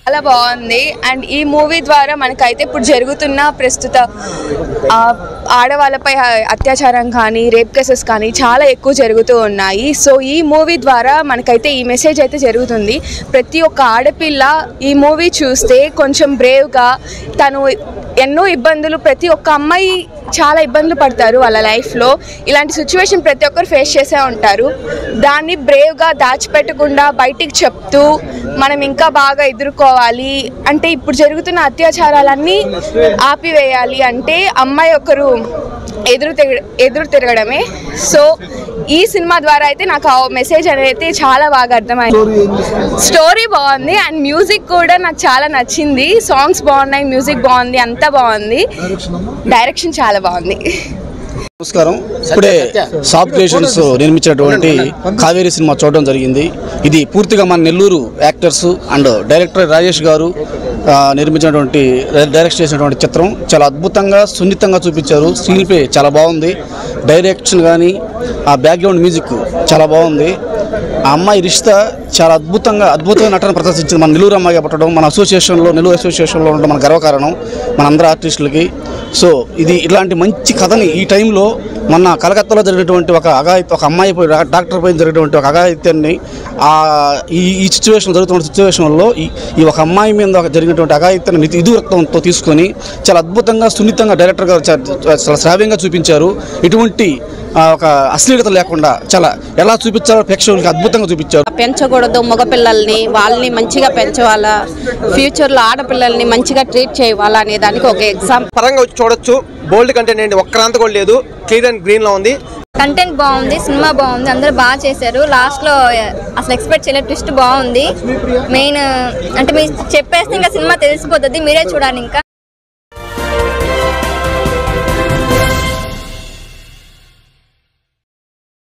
చాలా బాగుంది. అండ్ ఈ మూవీ ద్వారా మనకైతే ఇప్పుడు జరుగుతున్న ప్రస్తుత ఆడవాళ్ళపై అత్యాచారం కానీ రేప్ కేసెస్ కానీ చాలా ఎక్కువ జరుగుతూ ఉన్నాయి. సో ఈ మూవీ ద్వారా మనకైతే ఈ మెసేజ్ అయితే జరుగుతుంది. ప్రతి ఒక్క ఆడపిల్ల ఈ మూవీ చూస్తే కొంచెం బ్రేవ్గా తను ఎన్నో ఇబ్బందులు ప్రతి ఒక్క అమ్మాయి చాలా ఇబ్బందులు పడతారు వాళ్ళ లైఫ్లో. ఇలాంటి సిచ్యువేషన్ ప్రతి ఒక్కరు ఫేస్ చేసే ఉంటారు. దాన్ని బ్రేవ్గా దాచిపెట్టకుండా బయటికి చెప్తూ మనం ఇంకా బాగా ఎదుర్కోవాలి అంటే ఇప్పుడు జరుగుతున్న అత్యాచారాలన్నీ ఆపివేయాలి అంటే అమ్మాయి ఒకరు ఎదురు తిరగడమే. సో ఈ సినిమా ద్వారా అయితే నాకు ఆ మెసేజ్ అనేది చాలా బాగా అర్థమైంది. స్టోరీ బాగుంది అండ్ మ్యూజిక్ కూడా నాకు చాలా నచ్చింది. సాంగ్స్ బాగున్నాయి, మ్యూజిక్ బాగుంది, అంతా బాగుంది, డైరెక్షన్ చాలా బాగుంది. నమస్కారం. ఇప్పుడే సాఫ్ట్ క్రియేషన్స్ నిర్మించినటువంటి కావేరీ సినిమా చూడడం జరిగింది. ఇది పూర్తిగా మన Nellore actors and director Rajesh గారు నిర్మించినటువంటి డైరెక్ట్ చేసినటువంటి చిత్రం. చాలా అద్భుతంగా సున్నితంగా చూపించారు. స్క్రీన్ ప్లే చాలా బాగుంది, డైరెక్షన్ కానీ ఆ బ్యాక్గ్రౌండ్ మ్యూజిక్ చాలా బాగుంది. ఆ అమ్మాయి రిష్తా చాలా అద్భుతమైన నటన ప్రదర్శించింది. మన నెల్లూరు అమ్మాయిగా పట్టడం మన నెల్లూరు అసోసియేషన్లో ఉండడం మన గర్వకారణం మన అందరూ ఆర్టిస్టులకి. సో ఇది ఇలాంటి మంచి కథని ఈ టైంలో మొన్న కలకత్తాలో జరిగినటువంటి ఒక అమ్మాయి డాక్టర్ పైన జరిగినటువంటి ఒక అఘాయిత్యాన్ని ఈ సిచ్యువేషన్ జరుగుతున్న సిచ్యువేషన్లో ఈ ఒక అమ్మాయి మీద జరిగినటువంటి అఘాయిత్యాన్ని ఇదివృత్తంతో తీసుకొని చాలా అద్భుతంగా సున్నితంగా డైరెక్టర్ గారు చాలా శ్రావ్యంగా చూపించారు. ఇటువంటి ఒక అశ్లీలత లేకుండా చాలా ఎలా చూపించారో ప్రేక్షకులకి అద్భుతంగా చూపించారు. పెంచకూడదు, మగపిల్లల్ని వాళ్ళని మంచిగా పెంచవాలా, ఫ్యూచర్లో ఆడపిల్లల్ని మంచిగా ట్రీట్ చేయాలా అనే దానికి ఒక ఎగ్జాంపుల్ పరంగా చూడొచ్చు. బోల్డ్ కంటెంట్ ఏంటి, ఒక్కరాంత కూడా లేదు, క్లియర్ అండ్ గ్రీన్ లో ఉంది. కంటెంట్ బాగుంది, సినిమా బాగుంది, అందరూ బాగా చేశారు. లాస్ట్ లో అసలు ఎక్స్పెక్ట్ చేయలేదు, ట్విస్ట్ బాగుంది. మెయిన్ అంటే మీరు చెప్పేస్తే ఇంకా సినిమా తెలిసిపోతుంది, మీరే చూడాలి ఇంకా.